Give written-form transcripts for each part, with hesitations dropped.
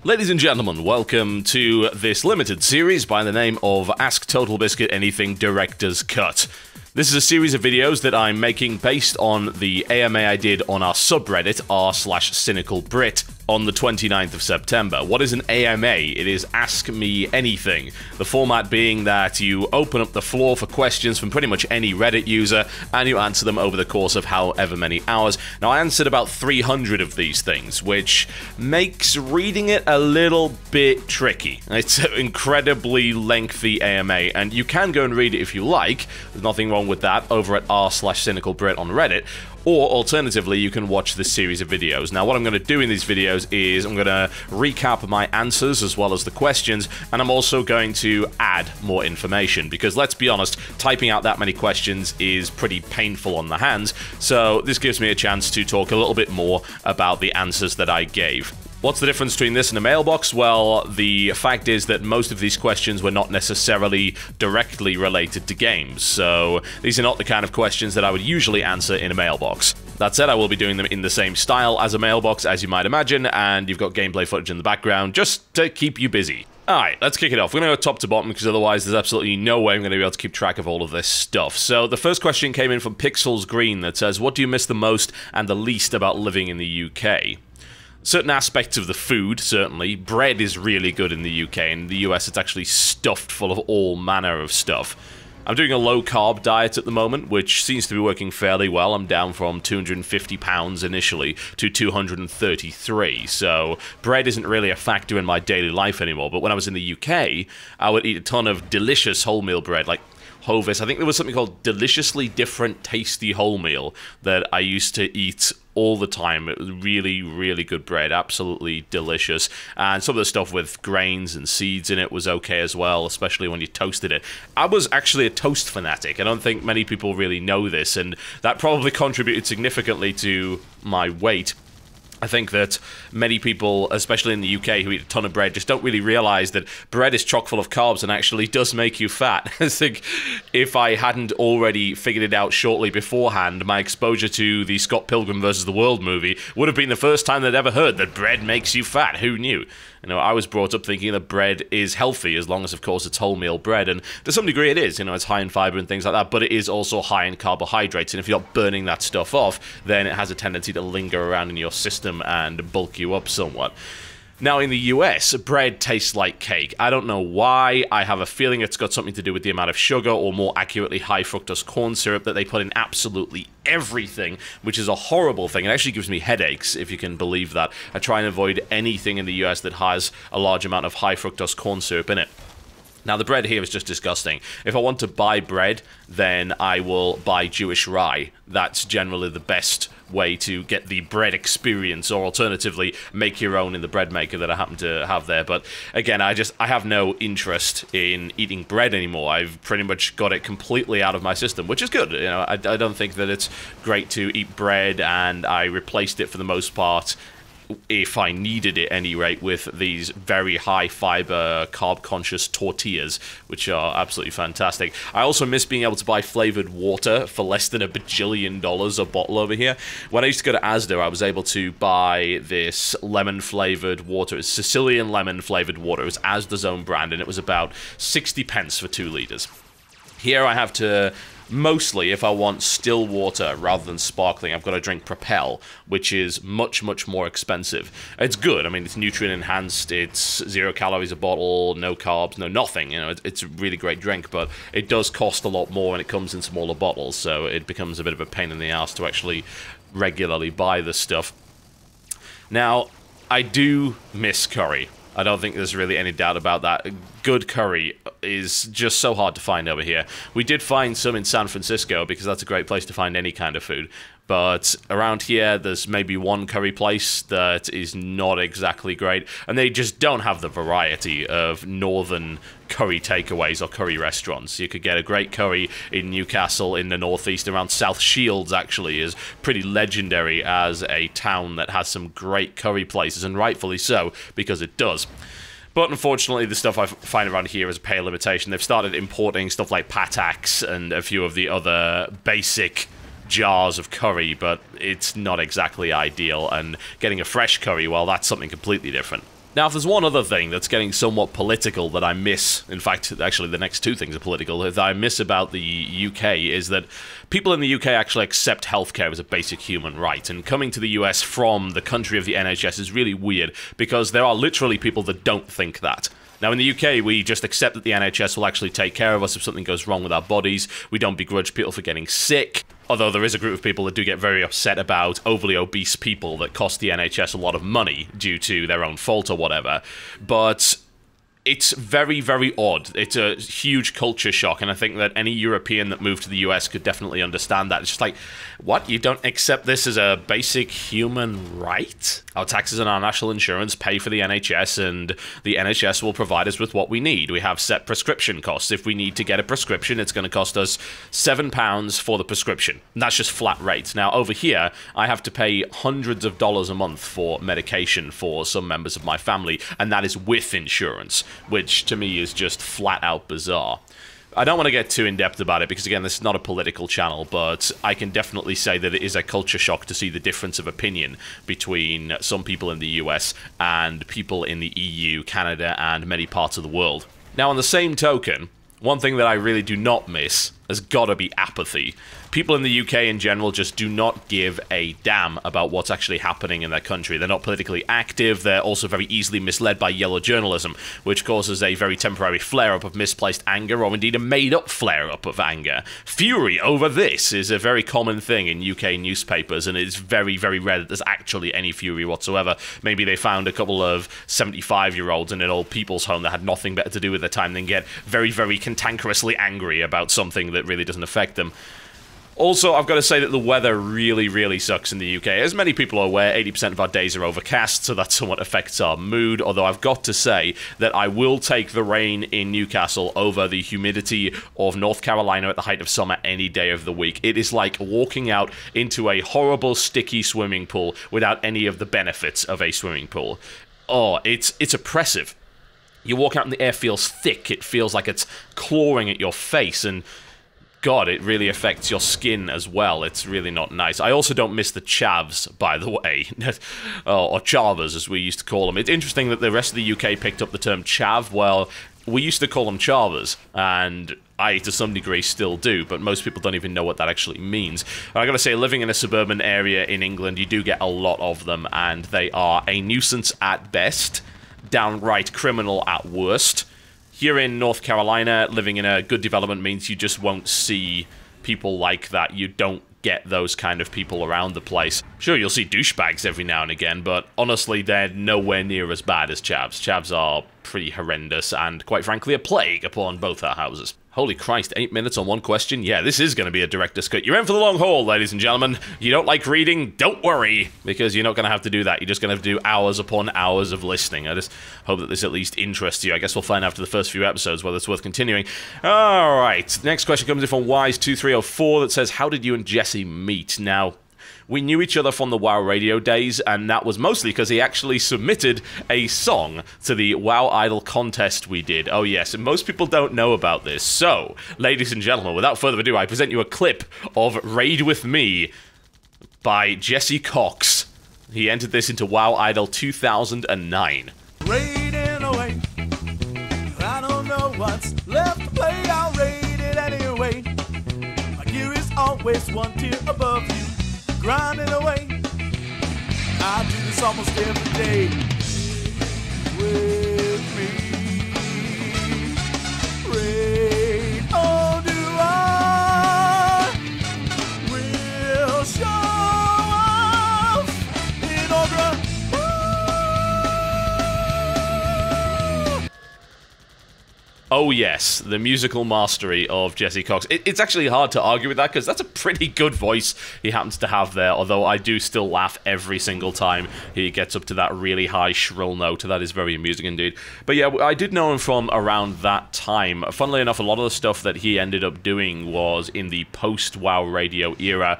Ladies and gentlemen, welcome to this limited series by the name of Ask TotalBiscuit Anything Director's Cut. This is a series of videos that I'm making based on the AMA I did on our subreddit, r/cynicalbrit, on the 29th of September. What is an AMA? It is Ask Me Anything. The format being that you open up the floor for questions from pretty much any Reddit user, and you answer them over the course of however many hours. Now, I answered about 300 of these things, which makes reading it a little bit tricky. It's an incredibly lengthy AMA, and you can go and read it if you like. There's nothing wrong with that over at r/cynicalbrit on Reddit. Or, alternatively, you can watch this series of videos. Now, what I'm going to do in these videos is I'm going to recap my answers as well as the questions, and I'm also going to add more information, because let's be honest, typing out that many questions is pretty painful on the hands, so this gives me a chance to talk a little bit more about the answers that I gave. What's the difference between this and a mailbox? Well, the fact is that most of these questions were not necessarily directly related to games, so these are not the kind of questions that I would usually answer in a mailbox. That said, I will be doing them in the same style as a mailbox, as you might imagine, and you've got gameplay footage in the background just to keep you busy. Alright, let's kick it off. We're going to go top to bottom, because otherwise there's absolutely no way I'm going to be able to keep track of all of this stuff. So, the first question came in from Pixels Green that says, what do you miss the most and the least about living in the UK? Certain aspects of the food, certainly. Bread is really good in the UK. In the US, it's actually stuffed full of all manner of stuff. I'm doing a low-carb diet at the moment, which seems to be working fairly well. I'm down from 250 pounds initially to 233, so bread isn't really a factor in my daily life anymore. But when I was in the UK, I would eat a ton of delicious wholemeal bread, like Hovis. I think there was something called Deliciously Different Tasty Wholemeal that I used to eat all the time. It was really, really good bread, absolutely delicious. And some of the stuff with grains and seeds in it was okay as well, especially when you toasted it. I was actually a toast fanatic. I don't think many people really know this, and that probably contributed significantly to my weight. I think that many people, especially in the UK, who eat a ton of bread, just don't really realize that bread is chock full of carbs and actually does make you fat. I think if I hadn't already figured it out shortly beforehand, my exposure to the Scott Pilgrim vs. the World movie would have been the first time they'd ever heard that bread makes you fat. Who knew? You know, I was brought up thinking that bread is healthy, as long as, of course, it's wholemeal bread, and to some degree it is. You know, it's high in fiber and things like that, but it is also high in carbohydrates, and if you're not burning that stuff off, then it has a tendency to linger around in your system and bulk you up somewhat. Now, in the US, bread tastes like cake. I don't know why. I have a feeling it's got something to do with the amount of sugar, or more accurately, high fructose corn syrup that they put in absolutely everything, which is a horrible thing. It actually gives me headaches, if you can believe that. I try and avoid anything in the US that has a large amount of high fructose corn syrup in it. Now, the bread here is just disgusting. If I want to buy bread, then I will buy Jewish rye. That's generally the best way to get the bread experience, or alternatively, make your own in the bread maker that I happen to have there. But again, I have no interest in eating bread anymore. I've pretty much got it completely out of my system, which is good. You know, I don't think that it's great to eat bread, and I replaced it for the most part, if I needed it at any rate, with these very high fiber, carb conscious tortillas, which are absolutely fantastic. I also miss being able to buy flavored water for less than $1 bajillion a bottle over here. When I used to go to Asda, I was able to buy this lemon flavored water. It's Sicilian lemon flavored water. It was Asda's own brand, and it was about 60 pence for 2 liters. Here I have to, mostly, if I want still water rather than sparkling, I've got to drink Propel, which is much, much more expensive. It's good. I mean, it's nutrient enhanced. It's 0 calories a bottle, no carbs, no nothing. You know, it's a really great drink, but it does cost a lot more, and it comes in smaller bottles, so it becomes a bit of a pain in the ass to actually regularly buy this stuff. Now, I do miss curry. I don't think there's really any doubt about that. Good curry is just so hard to find over here. We did find some in San Francisco, because that's a great place to find any kind of food. But around here, there's maybe one curry place that is not exactly great, and they just don't have the variety of northern curry takeaways or curry restaurants. You could get a great curry in Newcastle in the northeast. Around South Shields, actually, is pretty legendary as a town that has some great curry places, and rightfully so, because it does. But unfortunately, the stuff I find around here is a pay limitation. They've started importing stuff like pataks and a few of the other basic jars of curry, but it's not exactly ideal, and getting a fresh curry, well, that's something completely different. Now, if there's one other thing that's getting somewhat political that I miss, in fact, actually the next two things are political, that I miss about the UK is that people in the UK actually accept healthcare as a basic human right, and coming to the US from the country of the NHS is really weird, because there are literally people that don't think that. Now, in the UK, we just accept that the NHS will actually take care of us if something goes wrong with our bodies. We don't begrudge people for getting sick. Although there is a group of people that do get very upset about overly obese people that cost the NHS a lot of money due to their own fault or whatever. But it's very, very odd. It's a huge culture shock, and I think that any European that moved to the US could definitely understand that. It's just like, what? You don't accept this as a basic human right? Our taxes and our national insurance pay for the NHS, and the NHS will provide us with what we need. We have set prescription costs. If we need to get a prescription, it's going to cost us £7 for the prescription. And that's just flat rate. Now, over here, I have to pay hundreds of dollars a month for medication for some members of my family, and that is with insurance, which to me is just flat out bizarre. I don't want to get too in-depth about it because, again, this is not a political channel, but I can definitely say that it is a culture shock to see the difference of opinion between some people in the US and people in the EU, Canada, and many parts of the world. Now, on the same token, one thing that I really do not miss has got to be apathy. People in the UK in general just do not give a damn about what's actually happening in their country. They're not politically active. They're also very easily misled by yellow journalism, which causes a very temporary flare-up of misplaced anger, or indeed a made-up flare-up of anger. Fury over this is a very common thing in UK newspapers, and it's very, very rare that there's actually any fury whatsoever. Maybe they found a couple of 75-year-olds in an old people's home that had nothing better to do with their time than get very, very cantankerously angry about something that really doesn't affect them. Also, I've got to say that the weather really, really sucks in the UK. As many people are aware, 80% of our days are overcast, so that somewhat affects our mood, although I've got to say that I will take the rain in Newcastle over the humidity of North Carolina at the height of summer any day of the week. It is like walking out into a horrible, sticky swimming pool without any of the benefits of a swimming pool. Oh, it's oppressive. You walk out and the air feels thick, it feels like it's clawing at your face, and God, it really affects your skin as well. It's really not nice. I also don't miss the chavs, by the way. Or chavas, as we used to call them. It's interesting that the rest of the UK picked up the term chav. Well, we used to call them chavas, and I, to some degree, still do, but most people don't even know what that actually means. I gotta say, living in a suburban area in England, you do get a lot of them, and they are a nuisance at best, downright criminal at worst. Here in North Carolina, living in a good development means you just won't see people like that. You don't get those kind of people around the place. Sure, you'll see douchebags every now and again, but honestly, they're nowhere near as bad as chavs. Chavs are pretty horrendous and, quite frankly, a plague upon both our houses. Holy Christ, 8 minutes on one question? Yeah, this is going to be a director's cut. You're in for the long haul, ladies and gentlemen. You don't like reading? Don't worry, because you're not going to have to do that. You're just going to have to do hours upon hours of listening. I just hope that this at least interests you. I guess we'll find after the first few episodes whether it's worth continuing. Alright, next question comes in from Wise2304 that says, how did you and Jesse meet? Now, we knew each other from the WoW radio days, and that was mostly because he actually submitted a song to the WoW Idol contest we did. Oh yes, and most people don't know about this. So, ladies and gentlemen, without further ado, I present you a clip of Raid With Me by Jesse Cox. He entered this into WoW Idol 2009. Raiding away, I don't know what's left to play, I'll raid it anyway. My gear is always one tier above you. Grinding away, I do this almost every day. With me, raid on do I will show off in August. Oh yes, the musical mastery of Jesse Cox. It's actually hard to argue with that, because that's a pretty good voice he happens to have there, although I do still laugh every single time he gets up to that really high, shrill note. That is very amusing indeed. But yeah, I did know him from around that time. Funnily enough, a lot of the stuff that he ended up doing was in the post-WoW radio era.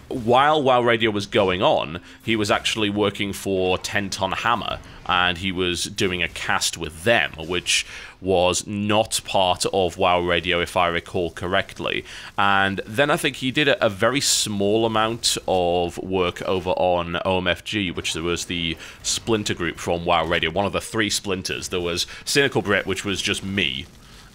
while WoW Radio was going on, he was actually working for 10 Ton Hammer, and he was doing a cast with them, which was not part of WoW Radio, if I recall correctly. And then I think he did a very small amount of work over on OMFG, which was the splinter group from WoW Radio, one of the 3 splinters. There was Cynical Brit, which was just me,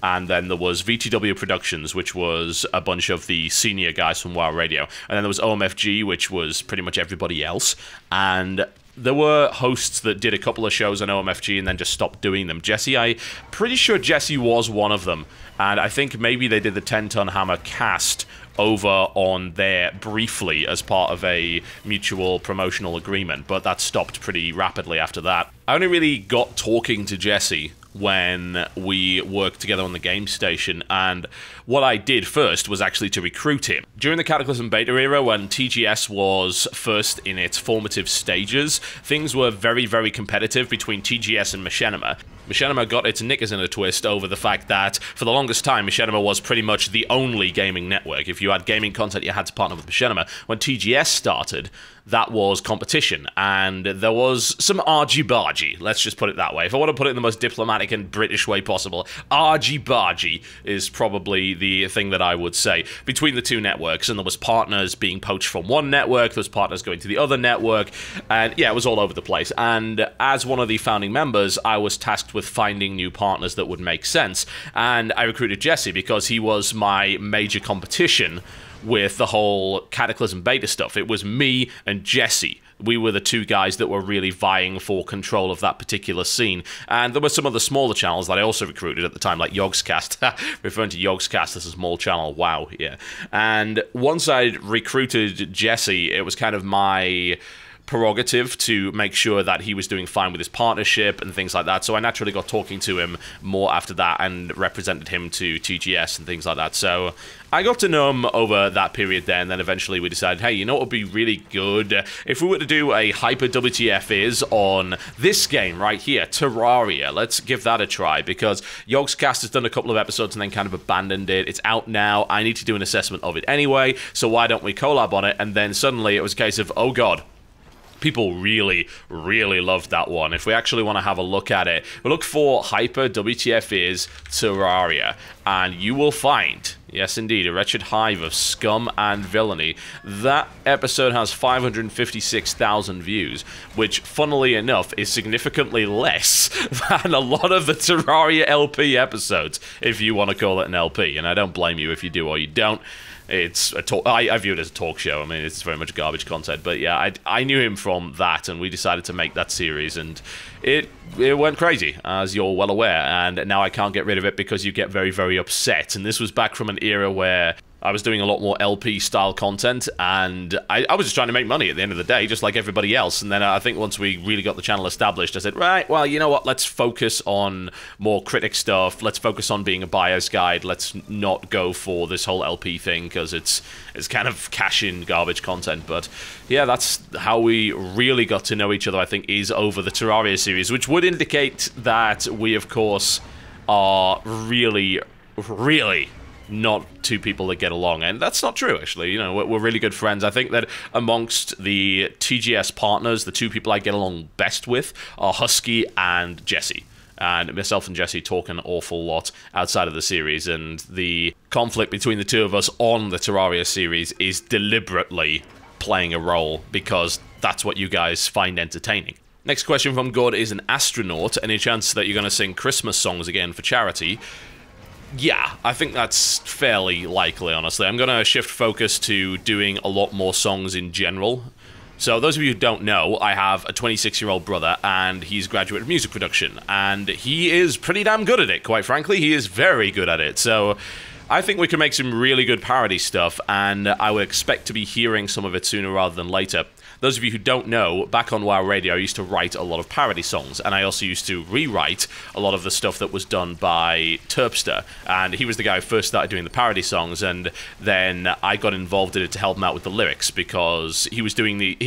and then there was VTW Productions, which was a bunch of the senior guys from WoW Radio, and then there was OMFG, which was pretty much everybody else, and there were hosts that did a couple of shows on OMFG and then just stopped doing them. Jesse, I'm pretty sure Jesse was one of them, and I think maybe they did the 10 Ton Hammer cast over on there briefly as part of a mutual promotional agreement, but that stopped pretty rapidly after that. I only really got talking to Jesse when we worked together on the game station, and what I did first was actually to recruit him. During the Cataclysm Beta era, when TGS was first in its formative stages, things were very, very competitive between TGS and Machinima. Machinima got its knickers in a twist over the fact that, for the longest time, Machinima was pretty much the only gaming network. If you had gaming content, you had to partner with Machinima. When TGS started, that was competition, and there was some argy-bargy, let's just put it that way. If I want to put it in the most diplomatic and British way possible, argy-bargy is probably the thing that I would say, between the 2 networks, and there was partners being poached from one network, there was partners going to the other network, and yeah, it was all over the place. And as one of the founding members, I was tasked with finding new partners that would make sense, and I recruited Jesse because he was my major competition with the whole Cataclysm Beta stuff. It was me and Jesse. We were the 2 guys that were really vying for control of that particular scene. And there were some other smaller channels that I also recruited at the time, like Yogscast. Referring to Yogscast as a small channel, wow, yeah. And once I'd recruited Jesse, it was kind of my prerogative to make sure that he was doing fine with his partnership and things like that. So I naturally got talking to him more after that and represented him to TGS and things like that. So I got to know him over that period there, and then eventually we decided, hey, you know what would be really good? If we were to do a Hyper WTF is on this game right here, Terraria. Let's give that a try, because Yogscast has done a couple of episodes and then kind of abandoned it. It's out now. I need to do an assessment of it anyway, so why don't we collab on it? And then suddenly it was a case of, oh god, people really, really loved that one. If we actually want to have a look at it, we'll look for Hyper WTF is Terraria, and you will find, yes indeed, a wretched hive of scum and villainy. That episode has 556,000 views, which, funnily enough, is significantly less than a lot of the Terraria LP episodes, if you want to call it an LP, and I don't blame you if you do or you don't. It's a talk. I view it as a talk show. I mean, it's very much garbage content. But yeah, I knew him from that, and we decided to make that series, and it went crazy, as you're well aware. And now I can't get rid of it because you get very, very upset. And this was back from an era where I was doing a lot more LP-style content, and I was just trying to make money at the end of the day, just like everybody else. And then I think once we really got the channel established, I said, right, well, you know what, let's focus on more critic stuff, let's focus on being a buyer's guide, let's not go for this whole LP thing, because it's kind of cash-in garbage content. But yeah, that's how we really got to know each other, I think, is over the Terraria series, which would indicate that we, of course, are really, really not 2 people that get along, and that's not true, actually. You know, we're really good friends. I think that amongst the TGS partners, the 2 people I get along best with are Husky and Jesse. And myself and Jesse talk an awful lot outside of the series, and the conflict between the 2 of us on the Terraria series is deliberately playing a role, because that's what you guys find entertaining. Next question from God is an astronaut. Any chance that you're going to sing Christmas songs again for charity? Yeah, I think that's fairly likely, honestly. I'm going to shift focus to doing a lot more songs in general. So those of you who don't know, I have a 26-year-old brother, and he's graduate of music production, and he is pretty damn good at it, quite frankly. He is very good at it. So I think we can make some really good parody stuff, and I would expect to be hearing some of it sooner rather than later. Those of you who don't know, back on WoW Radio, I used to write a lot of parody songs, and I also used to rewrite a lot of the stuff that was done by Terpster, and he was the guy who first started doing the parody songs, and then I got involved in it to help him out with the lyrics, because he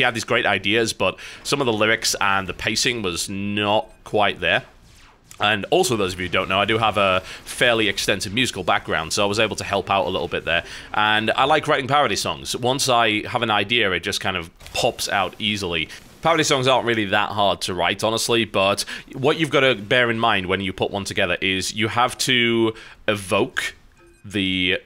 had these great ideas, but some of the lyrics and the pacing was not quite there. And also, those of you who don't know, I do have a fairly extensive musical background, so I was able to help out a little bit there. And I like writing parody songs. Once I have an idea, it just kind of pops out easily. Parody songs aren't really that hard to write, honestly, but what you've got to bear in mind when you put one together is you have to evoke the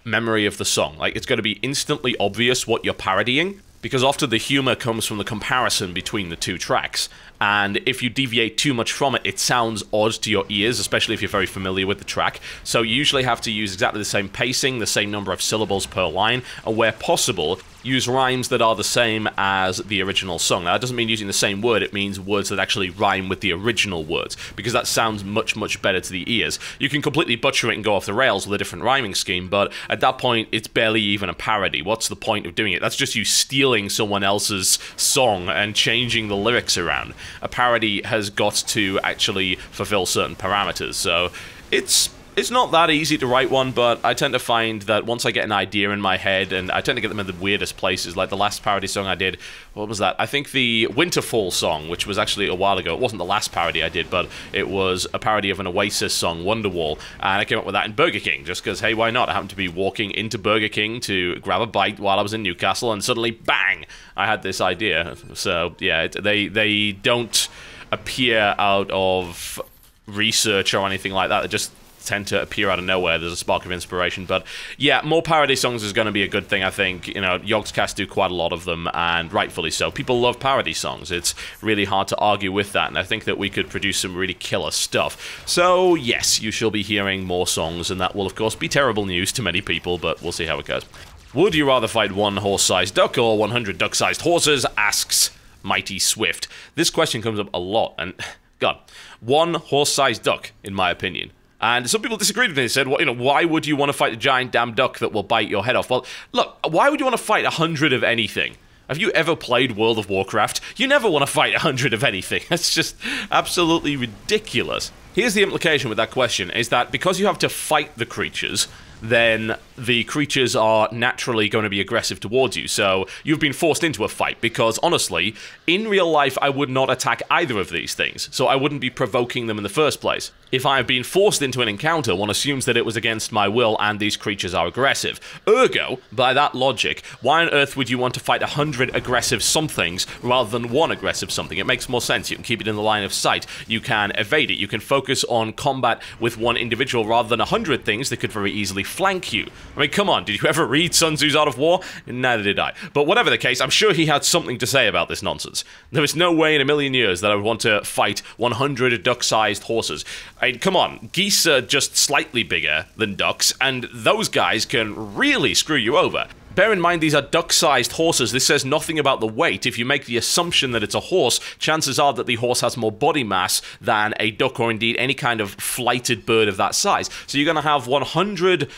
memory of the song. Like, it's going to be instantly obvious what you're parodying, because often the humor comes from the comparison between the two tracks. And if you deviate too much from it, it sounds odd to your ears, especially if you're very familiar with the track. So you usually have to use exactly the same pacing, the same number of syllables per line, and where possible, use rhymes that are the same as the original song. Now, that doesn't mean using the same word, it means words that actually rhyme with the original words, because that sounds much, much better to the ears. You can completely butcher it and go off the rails with a different rhyming scheme, but at that point, it's barely even a parody. What's the point of doing it? That's just you stealing someone else's song and changing the lyrics around. A parody has got to actually fulfill certain parameters, so it's not that easy to write one, but I tend to find that once I get an idea in my head, and I tend to get them in the weirdest places, like the last parody song I did, what was that? I think the Winterfall song, which was actually a while ago. It wasn't the last parody I did, but it was a parody of an Oasis song, Wonderwall, and I came up with that in Burger King, just because, hey, why not? I happened to be walking into Burger King to grab a bite while I was in Newcastle, and suddenly, bang, I had this idea. So, yeah, they don't appear out of research or anything like that. They just tend to appear out of nowhere. There's a spark of inspiration. But yeah, more parody songs is going to be a good thing, I think. You know, Yogscast do quite a lot of them, and rightfully so. People love parody songs. It's really hard to argue with that, and I think that we could produce some really killer stuff. So yes, you shall be hearing more songs, and that will of course be terrible news to many people, but we'll see how it goes. Would you rather fight one horse-sized duck or 100 duck-sized horses? Asks Mighty Swift. This question comes up a lot, and God, one horse-sized duck, in my opinion. And some people disagreed with me and said, well, you know, why would you want to fight a giant damn duck that will bite your head off? Well, look, why would you want to fight 100 of anything? Have you ever played World of Warcraft? You never want to fight 100 of anything. That's just absolutely ridiculous. Here's the implication with that question, is that because you have to fight the creatures, then the creatures are naturally going to be aggressive towards you. So you've been forced into a fight because, honestly, in real life, I would not attack either of these things. So I wouldn't be provoking them in the first place. If I have been forced into an encounter, one assumes that it was against my will and these creatures are aggressive. Ergo, by that logic, why on earth would you want to fight 100 aggressive somethings rather than one aggressive something? It makes more sense. You can keep it in the line of sight. You can evade it. You can focus on combat with one individual rather than 100 things that could very easily flank you. I mean, come on, did you ever read Sun Tzu's Art of War? Neither did I. But whatever the case, I'm sure he had something to say about this nonsense. There is no way in a million years that I would want to fight 100 duck-sized horses. I mean, come on, geese are just slightly bigger than ducks, and those guys can really screw you over. Bear in mind, these are duck-sized horses. This says nothing about the weight. If you make the assumption that it's a horse, chances are that the horse has more body mass than a duck or indeed any kind of flighted bird of that size. So you're going to have 100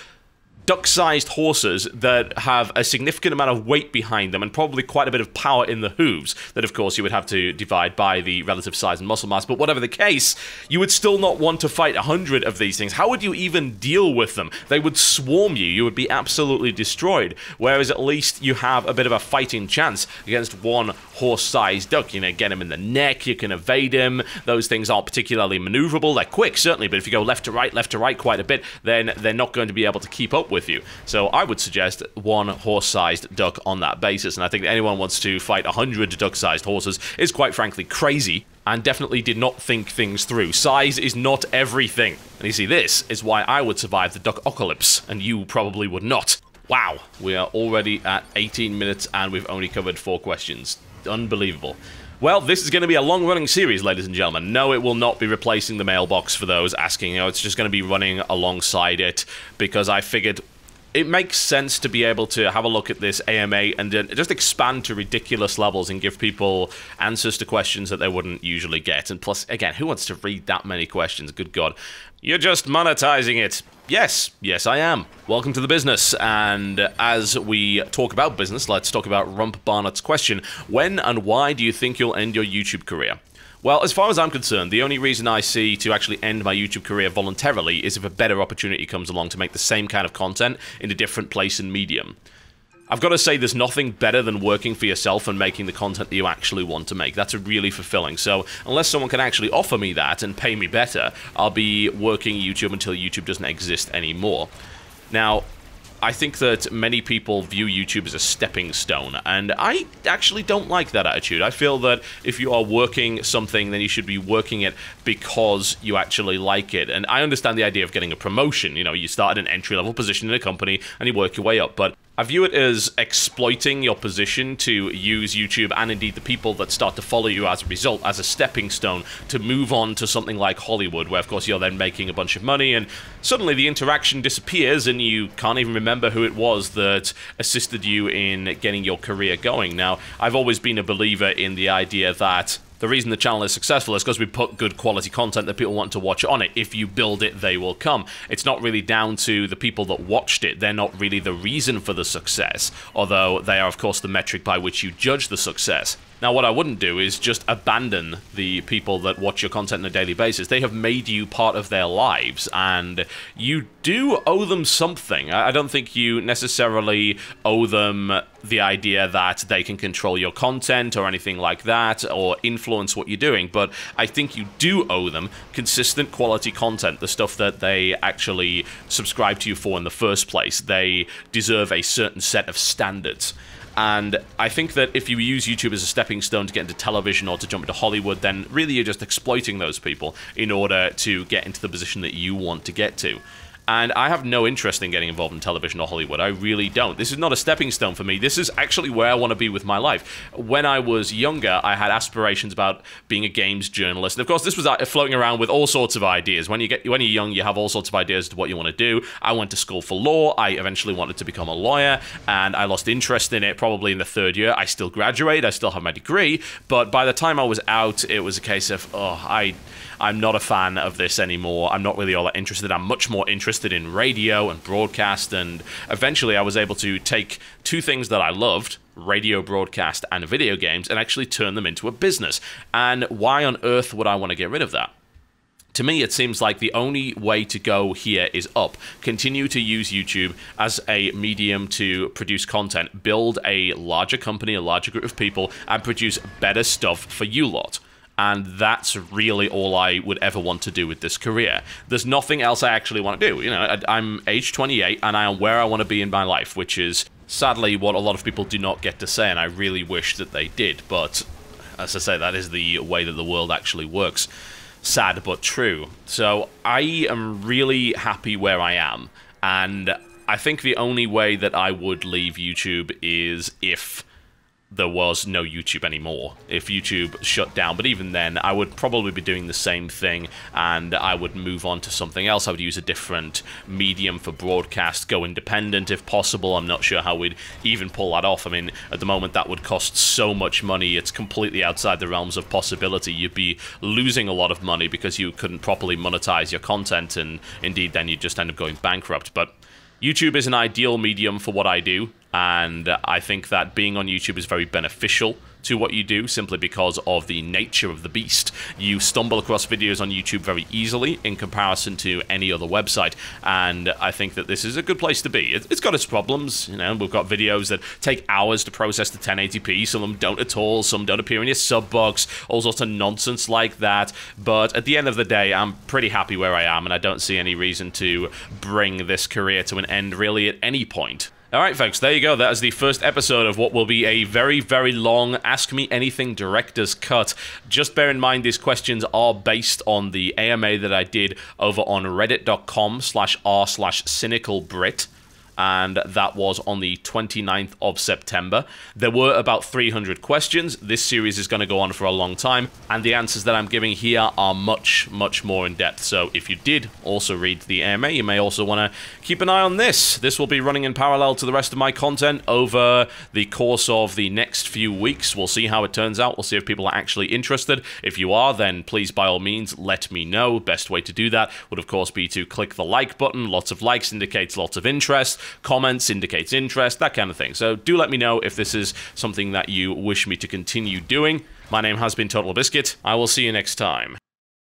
duck-sized horses that have a significant amount of weight behind them and probably quite a bit of power in the hooves that, of course, you would have to divide by the relative size and muscle mass. But whatever the case, you would still not want to fight 100 of these things. How would you even deal with them? They would swarm you. You would be absolutely destroyed. Whereas at least you have a bit of a fighting chance against one horse-sized duck. You know, get him in the neck, you can evade him. Those things aren't particularly maneuverable. They're quick, certainly, but if you go left to right quite a bit, then they're not going to be able to keep up with you. So I would suggest one horse-sized duck on that basis, and I think that anyone wants to fight 100 duck-sized horses is quite frankly crazy and definitely did not think things through. Size is not everything. And you see, this is why I would survive the duck-ocalypse, and you probably would not. Wow, we are already at 18 minutes and we've only covered 4 questions. Unbelievable. Well, this is going to be a long-running series, ladies and gentlemen. No, it will not be replacing the mailbox for those asking. You know, it's just going to be running alongside it because I figured it makes sense to be able to have a look at this AMA and just expand to ridiculous levels and give people answers to questions that they wouldn't usually get. And plus, again, who wants to read that many questions? Good God. You're just monetizing it. Yes, I am. Welcome to the business, and as we talk about business, let's talk about Rump Barnett's question. When and why do you think you'll end your YouTube career? Well, as far as I'm concerned, the only reason I see to actually end my YouTube career voluntarily is if a better opportunity comes along to make the same kind of content in a different place and medium. I've got to say, there's nothing better than working for yourself and making the content that you actually want to make. That's really fulfilling. So unless someone can actually offer me that and pay me better, I'll be working YouTube until YouTube doesn't exist anymore. Now, I think that many people view YouTube as a stepping stone, and I actually don't like that attitude. I feel that if you are working something, then you should be working it because you actually like it. And I understand the idea of getting a promotion. You know, you start at an entry-level position in a company and you work your way up, but I view it as exploiting your position to use YouTube, and indeed the people that start to follow you as a result, as a stepping stone to move on to something like Hollywood, where of course you're then making a bunch of money, and suddenly the interaction disappears and you can't even remember who it was that assisted you in getting your career going. Now, I've always been a believer in the idea that the reason the channel is successful is because we put good quality content that people want to watch on it. If you build it, they will come. It's not really down to the people that watched it. They're not really the reason for the success, although they are, of course, the metric by which you judge the success. Now, what I wouldn't do is just abandon the people that watch your content on a daily basis. They have made you part of their lives, and you do owe them something. I don't think you necessarily owe them the idea that they can control your content or anything like that, or influence what you're doing, but I think you do owe them consistent quality content, the stuff that they actually subscribe to you for in the first place. They deserve a certain set of standards. And I think that if you use YouTube as a stepping stone to get into television or to jump into Hollywood, then really you're just exploiting those people in order to get into the position that you want to get to. And I have no interest in getting involved in television or Hollywood. I really don't. This is not a stepping stone for me. This is actually where I want to be with my life. When I was younger, I had aspirations about being a games journalist. And of course, this was floating around with all sorts of ideas. When you're young, you have all sorts of ideas as to what you want to do. I went to school for law. I eventually wanted to become a lawyer, and I lost interest in it probably in the third year. I still graduated. I still have my degree. But by the time I was out, it was a case of, I'm not a fan of this anymore. I'm not really all that interested. I'm much more interested in radio and broadcast, and eventually I was able to take two things that I loved, radio broadcast and video games, and actually turn them into a business. And why on earth would I want to get rid of that? To me, it seems like the only way to go here is up. Continue to use YouTube as a medium to produce content, build a larger company, a larger group of people, and produce better stuff for you lot. And that's really all I would ever want to do with this career. There's nothing else I actually want to do. You know, I'm age 28, and I am where I want to be in my life, which is sadly what a lot of people do not get to say, and I really wish that they did. But as I say, that is the way that the world actually works. Sad but true. So I am really happy where I am, and I think the only way that I would leave YouTube is if there was no YouTube anymore, if YouTube shut down. But even then, I would probably be doing the same thing, and I would move on to something else. I would use a different medium for broadcast, go independent if possible. I'm not sure how we'd even pull that off. I mean, at the moment, that would cost so much money. It's completely outside the realms of possibility. You'd be losing a lot of money because you couldn't properly monetize your content, and indeed, then you'd just end up going bankrupt. But YouTube is an ideal medium for what I do, and I think that being on YouTube is very beneficial to what you do, simply because of the nature of the beast. You stumble across videos on YouTube very easily in comparison to any other website, and I think that this is a good place to be. It's got its problems, you know. We've got videos that take hours to process to 1080p, some of them don't at all, some don't appear in your sub box, all sorts of nonsense like that, but at the end of the day, I'm pretty happy where I am, and I don't see any reason to bring this career to an end really at any point. Alright folks, there you go. That is the first episode of what will be a very, very long Ask Me Anything Director's Cut. Just bear in mind these questions are based on the AMA that I did over on reddit.com/r/cynicalbrit. And that was on the 29th of September. There were about 300 questions. This series is going to go on for a long time, and the answers that I'm giving here are much, much more in depth. So if you did also read the AMA, you may also want to keep an eye on this. This will be running in parallel to the rest of my content over the course of the next few weeks. We'll see how it turns out. We'll see if people are actually interested. If you are, then please, by all means, let me know. Best way to do that would, of course, be to click the like button. Lots of likes indicates lots of interest. Comments indicates interest, that kind of thing. So do let me know if this is something that you wish me to continue doing. My name has been TotalBiscuit. I will see you next time.